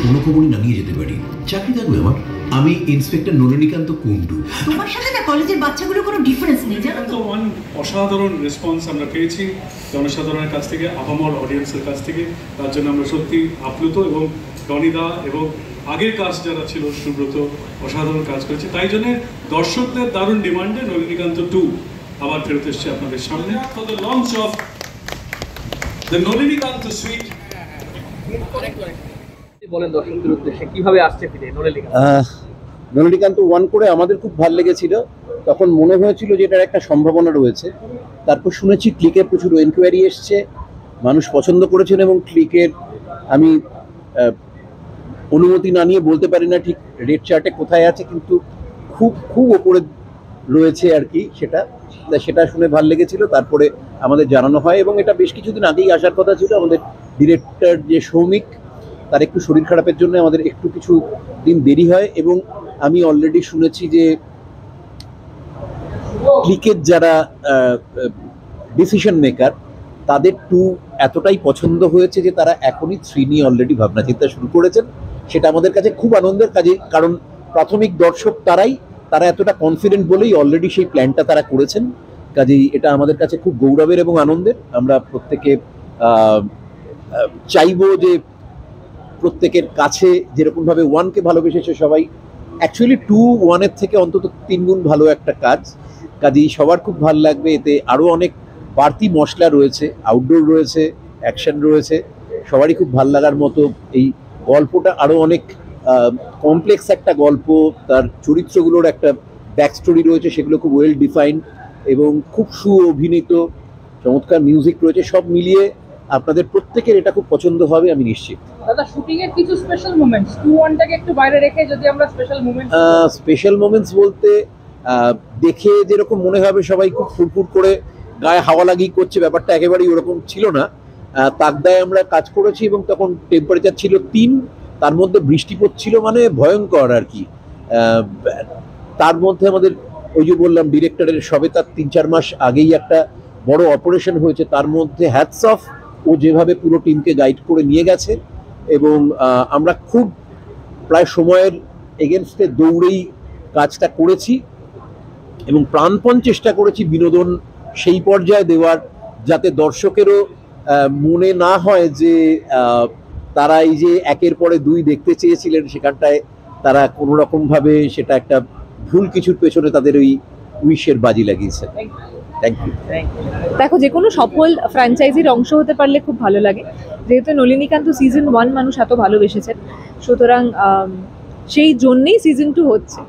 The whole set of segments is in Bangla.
কোনো খবরই না নিয়ে যেতে পারি। চাকরি থাকবে আমার। আমি ইন্সপেক্টর নলিনীকান্ত কুন্ডু। তোমার সাথে না কলেজের বাচ্চাগুলো কোনো ডিফারেন্স নেই, জানো তো? অসাধারণ রেসপন্স আমরা পেয়েছি জনসাধারণের কাছ থেকে, আপামর অডিয়েন্সের কাছ থেকে। তার জন্য আমরা সত্যি আপ্লুত, এবং টনিদা এবং আগের কাজ যারা ছিল, সুব্রত অসাধারণ কাজ করেছে। তাই জন্য দর্শকদের দারুণ ডিমান্ডে নলিনীকান্ত 2 আবার ফেরত এসছে আপনাদের সামনে for the launch of the Nalinikanta sweet. বলেন দর্শকদের উদ্দেশ্যে কিভাবে আসছে ফিরে নলিনীকান্ত 1 করে আমাদের খুব ভালো লেগেছিল। তখন মনে হয়েছিল যে এটার একটা সম্ভাবনা রয়েছে। তারপর শুনেছি ক্লিকে প্রচুর এনকোয়ারি এসছে, মানুষ পছন্দ করেছেন, এবং ক্লিকের আমি অনুমতি না নিয়ে বলতে পারি না ঠিক রেড চার্টে কোথায় আছে, কিন্তু খুব খুব ওপরে রয়েছে আর কি। সেটা শুনে ভালো লেগেছিল। তারপরে আমাদের জানানো হয়, এবং এটা বেশ কিছুদিন আগেই আসার কথা ছিল। আমাদের ডিরেক্টর যে সৌমিক, তার একটু শরীর খারাপের জন্য আমাদের একটু কিছু দিন দেরি হয়। এবং আমি অলরেডি শুনেছি যে ক্লিকের যারা ডিসিশন মেকার, তাদের 2 এতটাই পছন্দ হয়েছে যে তারা এখনই 3 নিয়ে অলরেডি ভাবনা চিন্তা শুরু করেছেন। সেটা আমাদের কাছে খুব আনন্দের কাজে, কারণ প্রাথমিক দর্শক তারা এতটা কনফিডেন্ট বলেই অলরেডি সেই প্ল্যানটা তারা করেছেন। কাজেই এটা আমাদের কাছে খুব গৌরবের এবং আনন্দের। আমরা প্রত্যেকে চাইবো যে প্রত্যেকের কাছে যেরকমভাবে 1কে ভালোবেসেছে সবাই, অ্যাকচুয়ালি 2 1-এর থেকে অন্তত 3 গুণ ভালো একটা কাজেই সবার খুব ভালো লাগবে। এতে আরও অনেক বাড়তি মশলা রয়েছে, আউটডোর রয়েছে, অ্যাকশন রয়েছে, সবারই খুব ভালো লাগার মতো। এই গল্পটা আরও অনেক কমপ্লেক্স একটা গল্প, তার চরিত্রগুলোর একটা ব্যাক স্টোরি রয়েছে, সেগুলো খুব ওয়েল ডিফাইন্ড এবং খুব সুঅভিনীত, চমৎকার মিউজিক রয়েছে। সব মিলিয়ে আপনাদের প্রত্যেকের এটা খুব পছন্দ হবে আমি নিশ্চিত। দাদা, শুটিং এর কিছু স্পেশাল মোমেন্টস 2-1টাকে একটু বাইরে রেখে যদি আমরা স্পেশাল মোমেন্টস বলতে দেখে যেরকম মনে হবে সবাই খুব ফুরফুর করে গায়ে হাওয়া লাগিয়ে করছে, ব্যাপারটা একেবারেই ওরকম ছিল না। তাকদায় আমরা কাজ করেছি এবং তখন টেম্পারেচার ছিল 3, তার মধ্যে বৃষ্টি পড়ছিল, মানে ভয়ঙ্কর আর কি। তার মধ্যে আমাদের ওই যে বললাম ডিরেক্টরের সবে তার 3-4 মাস আগেই একটা বড় অপারেশন হয়েছে, তার মধ্যে হ্যাটস অফ, ও যেভাবে পুরো টিমকে গাইড করে নিয়ে গেছে। এবং আমরা খুব প্রায় সময়ের এগেনস্টে দৌড়েই কাজটা করেছি এবং প্রাণপণ চেষ্টা করেছি বিনোদন সেই পর্যায়ে দেওয়ার, যাতে দর্শকেরও মনে না হয় যে তারা এই যে 1-এর পরে 2 দেখতে চেয়েছিলেন, সেখানটায় তারা কোনো রকমভাবে সেটা একটা ভুল কিছুর পেছনে তাদের ওই উইশের বাজি লাগিয়েছে। Thank you. দেখো, যে কোনো সফল ফ্র্যাঞ্চাইজির অংশ হতে পারলে খুব ভালো লাগে। যেহেতু নলিনীকান্ত সিজন 1 মানুষ এত ভালোবেসেছেন, সুতরাং সেই জন্যেই সিজন 2 হচ্ছে।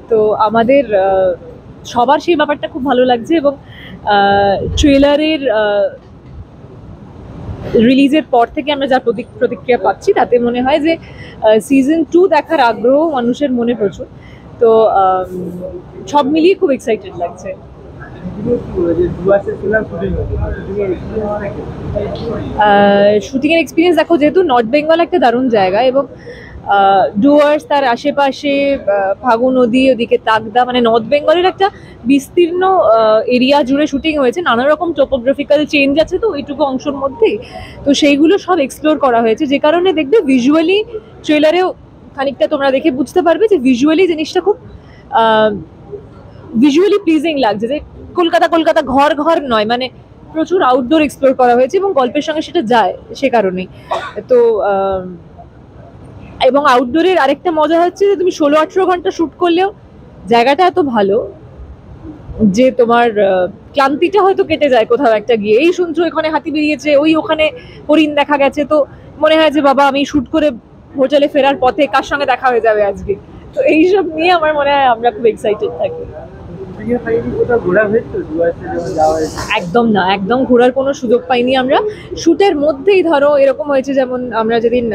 তো আমাদের সবার সেই ব্যাপারটা খুব ভালো লাগছে, এবং ট্রেলারের রিলিজের পর থেকে আমরা যা প্রতিক্রিয়া পাচ্ছি, তাতে মনে হয় যে সিজন 2 দেখার আগ্রহ মানুষের মনে প্রচুর। তো সব মিলিয়ে খুব এক্সাইটেড লাগছে। শুটিংয়ের এক্সপিরিয়েন্স দেখো, যেহেতু নর্থ বেঙ্গল একটা দারুণ জায়গা, এবং ডুয়ার্স, তার আশেপাশে ফাগু নদী, ওদিকে তাকদা, মানে নর্থ বেঙ্গলের একটা বিস্তীর্ণ এরিয়া জুড়ে শুটিং হয়েছে। নানা রকম টোপোগ্রাফিক্যাল চেঞ্জ আছে তো ওইটুকু অংশের মধ্যেই, তো সেইগুলো সব এক্সপ্লোর করা হয়েছে, যে কারণে দেখবে ভিজুয়ালি ট্রেলারেও খানিকটা তোমরা দেখে বুঝতে পারবে যে ভিজুয়ালি জিনিসটা খুব ভিজুয়ালি প্লিজিং লাগছে। যে কলকাতা ঘর ঘর নয়, মানে প্রচুর আউটডোর এক্সপ্লোর করা হয়েছে এবং গল্পের সঙ্গে সেটা যায় সে কারণেই। তো এবং আউটডোরের আরেকটা মজা হচ্ছে যে তুমি 16-18 ঘন্টা শ্যুট করলেও জায়গাটা এত ভালো যে তোমার ক্লান্তিটা হয়তো কেটে যায় কোথাও একটা গিয়ে। এই শুনছো এখানে হাতি বেরিয়েছে, ওখানে হরিণ দেখা গেছে, তো মনে হয় যে বাবা আমি শ্যুট করে হোটেলে ফেরার পথে কার সঙ্গে দেখা হয়ে যাবে আজকে। তো এইসব নিয়ে আমার মনে হয় আমরা খুব এক্সাইটেড থাকি। একদম না, একদম ঘোরার কোনো সুযোগ পাইনি আমরা। শুটের মধ্যেই ধরো এরকম হয়েছে, যেমন আমরা যেদিন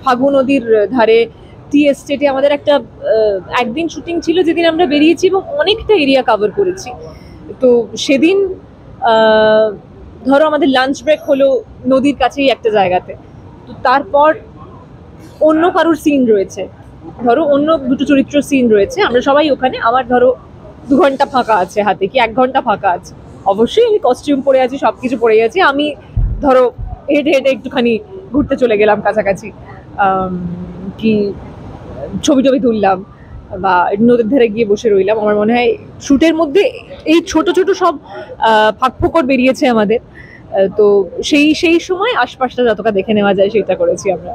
ফাগু নদীর ধারে টি এস্টেটে আমাদের একটা একদিন শুটিং ছিল, যেদিন আমরা বেরিয়েছি এবং অনেকটা এরিয়া কভার করেছি। তো সেদিন ধরো আমাদের লাঞ্চ ব্রেক হলো নদীর কাছেই একটা জায়গাতে, তো তারপর অন্য কারোর সিন রয়েছে, ধরো অন্য দুটো চরিত্র সিন রয়েছে, আমরা সবাই ওখানে। আমার ধরো 2 ঘন্টা ফাঁকা আছে হাতে, কি 1 ঘন্টা ফাঁকা আছে, অবশ্যই আমি কস্টিউম পরে আছি, সব কিছু পরে আছি। আমি ধরো হেঁটে একটুখানি ঘুরতে চলে গেলাম কাছাকাছি, কি ছবি টবি তুললাম বা নদীর ধারে গিয়ে বসে রইলাম। আমার মনে হয় শ্যুটের মধ্যে এই ছোট ছোট সব ফাঁকফোকর বেরিয়েছে আমাদের, তো সেই সময় আশপাশটা যতটা দেখে নেওয়া যায় সেটা করেছি আমরা।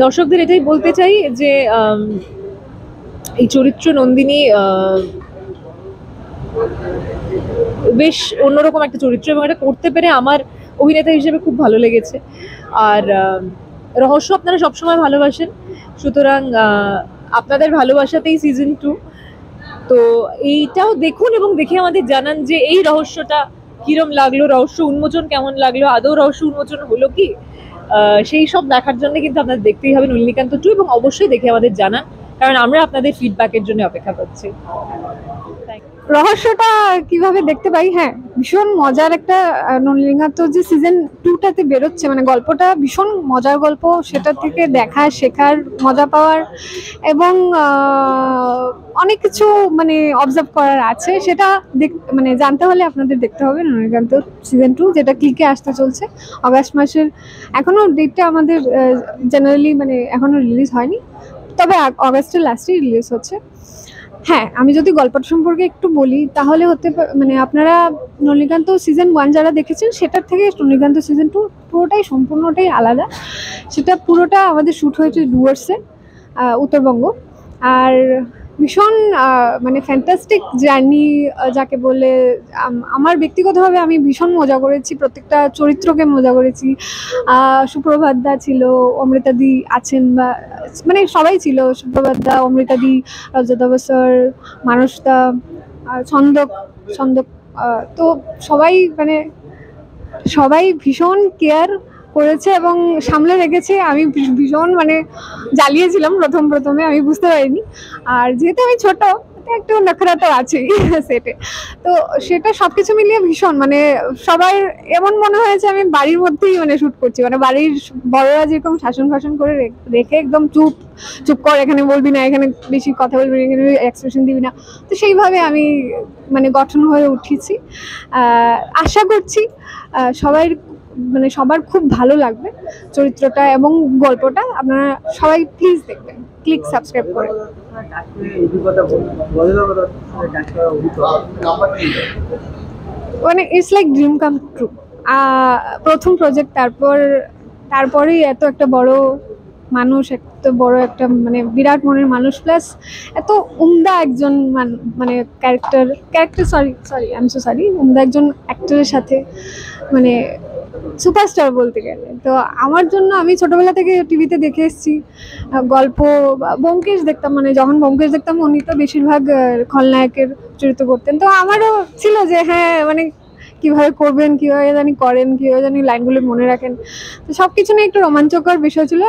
দর্শকদের এটাই বলতে চাই যে এই চরিত্র নন্দিনী বেশ অন্যরকম একটা চরিত্র এবং এটা করতে পেরে আমার অভিনেতা হিসেবে খুব ভালো লেগেছে। আর রহস্য আপনারা সবসময় ভালোবাসেন, সুতরাং আপনাদের ভালোবাসাতেই সিজন 2, তো এইটাও দেখুন এবং দেখে আমাদের জানান যে এই রহস্যটা কিরম লাগলো, রহস্য উন্মোচন কেমন লাগলো, আদৌ রহস্য উন্মোচন হলো কি, সেই সব দেখার জন্য কিন্তু আপনাদের দেখতেই হবে নলিনীকান্ত 2 এবং অবশ্যই দেখে আমাদের জানান, কারণ আমরা আপনাদের ফিডব্যাকের জন্য অপেক্ষা করছি। রহস্যটা কিভাবে দেখতে পাই, হ্যাঁ ভীষণ মজার একটা নলিনীকান্ত যে সিজন 2টাতে বেরোচ্ছে, মানে গল্পটা ভীষণ মজার গল্প, সেটা থেকে দেখা শেখার মজা পাওয়ার এবং অনেক কিছু মানে অবজার্ভ করার আছে, সেটা মানে জানতে হলে আপনাদের দেখতে হবে নলিনীকান্ত সিজন 2, যেটা ক্লিকে আসতে চলছে অগাস্ট মাসের। এখনো ডেটটা আমাদের জেনারেলি মানে এখনো রিলিজ হয়নি, তবে অগাস্টের লাস্টেই রিলিজ হচ্ছে। হ্যাঁ, আমি যদি গল্পটা সম্পর্কে একটু বলি তাহলে মানে আপনারা নলিনীকান্ত সিজন 1 যারা দেখেছেন সেটার থেকে নলিনীকান্ত সিজন 2 পুরোটাই সম্পূর্ণটাই আলাদা। সেটা পুরোটা আমাদের শ্যুট হয়েছে ডুয়ার্সে, উত্তরবঙ্গ। আর ভীষণ মানে ফ্যান্টাস্টিক জার্নি যাকে বলে, আমার ব্যক্তিগতভাবে আমি ভীষণ মজা করেছি, প্রত্যেকটা চরিত্রকে মজা করেছি। সুপ্রভাতদা ছিল, অমৃতাদি আছেন, বা মানে সবাই ছিল, সুপ্রভাতদা, অমৃতাদি, রজত অবসর, মানসদা, ছন্দক, তো সবাই মানে সবাই ভীষণ কেয়ার করেছে এবং সামলে রেখেছে। আমি ভীষণ মানে জ্বালিয়েছিলাম প্রথমে, আমি বুঝতে পারিনি। আর যেহেতু আমি ছোট, একটু নখরা তো আছেই সেটে, তো সেটা সবকিছু মিলিয়ে ভীষণ মানে সবার এমন মনে হয়েছে আমি বাড়ির মধ্যেই মানে শ্যুট করছি, মানে বাড়ির বড়রা যেরকম শাসন করে রেখে একদম চুপ কর, এখানে বলবি না, এখানে বেশি কথা বলবি না, এখানে এক্সপ্রেশন দিবি না, তো সেইভাবে আমি মানে গঠন হয়ে উঠেছি। আশা করছি সবার খুব ভালো লাগবে চরিত্রটা এবং গল্পটা। আপনারা সবাই প্লিজ দেখবেন, ক্লিক সাবস্ক্রাইব করে। মানে it's like dream come true. প্রথম প্রজেক্ট, তারপরেই এত একটা বড় মানুষ, এত বড় একটা মানে বিরাট মনের মানুষ, প্লাস এত উমদা একজন মানে ক্যারেক্টার সরি উমদা একজন অ্যাক্টরের সাথে মানে সুপারস্টার বলতে গেলে। তো আমার জন্য, আমি ছোটবেলা থেকে টিভিতে দেখে এসেছি গল্প, ব্যোমকেশ দেখতাম, মানে যখন ব্যোমকেশ দেখতাম উনি তো বেশিরভাগ খলনায়কের চরিত্র করতেন, তো আমারও ছিল যে হ্যাঁ মানে কীভাবে করবেন, কীভাবে জানি করেন, কীভাবে জানি লাইনগুলো মনে রাখেন, তো সব কিছু নিয়ে একটু রোমাঞ্চকর বিষয় ছিল।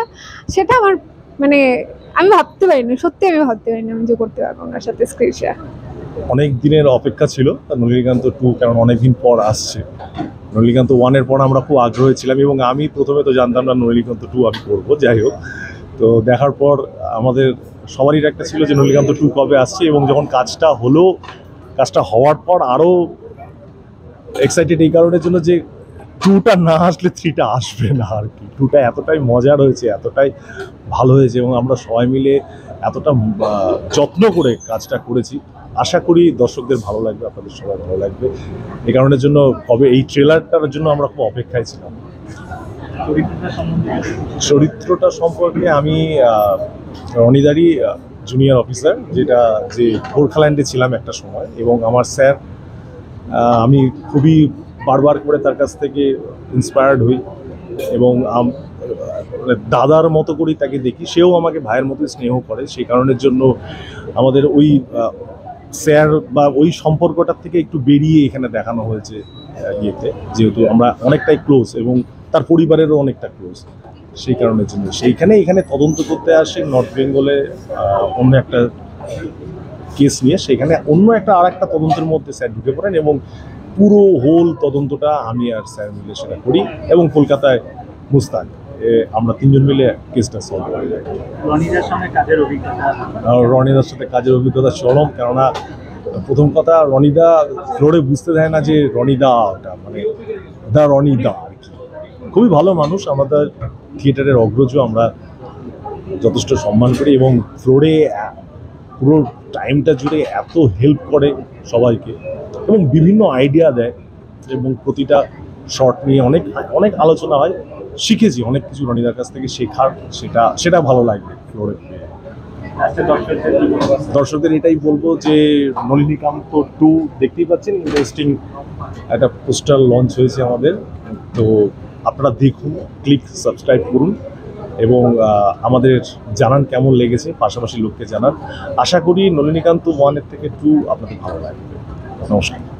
সেটা আমার মানে আমি ভাবতে পারিনি, সত্যি আমি ভাবতে পারিনি আমি যে করতে পারবো ওনার সাথে স্ক্রিন শেয়ার। অনেক দিনের অপেক্ষা ছিল নলিনীকান্ত 2, কারণ অনেকদিন পর আসছে। নলিনীকান্ত 1-এর পর আমরা খুব আগ্রহী ছিলাম এবং আমি প্রথমে তো জানতাম না নলিনীকান্ত 2 আমি করবো, যাই হোক তো দেখার পর আমাদের সবারই একটা ছিল যে নলিনীকান্ত 2 কবে আসছে, এবং যখন কাজটা হওয়ার পর আরও এক্সাইটেড এই কারণের জন্য যে 2টা না আসলে 3টা আসবে না আর কি। 2টা এতটাই মজার হয়েছে, এতটাই ভালো হয়েছে এবং আমরা সবাই মিলে এতটা যত্ন করে কাজটা করেছি। আশা করি দর্শকদের ভালো লাগবে, আপনাদের সবাই ভালো লাগবে। এই কারণের জন্য কবে এই ট্রেলারটার জন্য আমরা খুব অপেক্ষায় ছিলাম। চরিত্রটা সম্পর্কে আমি রনিদারই জুনিয়র অফিসার, যে গোর্খাল্যান্ডে ছিলাম একটা সময়, এবং আমার স্যার, আমি খুবই বারবার করে তার কাছ থেকে ইন্সপায়ার্ড হই এবং দাদার মতো করেই তাকে দেখি, সেও আমাকে ভাইয়ের মতো স্নেহ করে। সেই কারণের জন্য আমাদের ওই স্যার বা ওই সম্পর্কটার থেকে একটু বেরিয়ে এখানে দেখানো হয়েছে ইয়েতে, যেহেতু আমরা অনেকটাই ক্লোজ এবং তার পরিবারেরও অনেকটা ক্লোজ, সেই কারণের জন্য এখানে তদন্ত করতে আসে নর্থ বেঙ্গলে অন্য একটা কেস নিয়ে, সেখানে অন্য আর একটা তদন্তের মধ্যে স্যার ঢুকে পড়েন এবং পুরো হোল তদন্তটা আমি আর স্যার মিলে সেটা করি, এবং কলকাতায় মুস্তাক আমরা 3জন মিলে কেসটা সলভ করি। রনিদার সাথে কাজের অভিজ্ঞতা চরম, কেননা প্রথম কথা রনিদা ফ্লোরে বুঝতে দেয় না যে রনিদা ওটা মানে রনিদা আর কি, খুবই ভালো মানুষ, আমাদের থিয়েটারের অগ্রজ, আমরা যথেষ্ট সম্মান করি এবং ফ্লোরে পুরো টাইমটা জুড়ে এত হেল্প করে সবাইকে এবং বিভিন্ন আইডিয়া দেয় এবং প্রতিটা শর্ট নিয়ে অনেক অনেক আলোচনা হয়। শিখেছি অনেক কিছু রনিদার কাছ থেকে শেখার, সেটা ভালো লাগবে ফ্লোরে। দর্শকদের এটাই বলবো যে নলিনীকান্ত 2 দেখতেই পাচ্ছেন, ইন্টারেস্টিং একটা পোস্টার লঞ্চ হয়েছে আমাদের, তো আপনারা দেখুন, ক্লিক সাবস্ক্রাইব করুন এবং আমাদের জানান কেমন লেগেছে, পাশাপাশি লোককে জানান। আশা করি নলিনীকান্ত 1 থেকে 2 আপনাদের ভালো লাগবে। নমস্কার।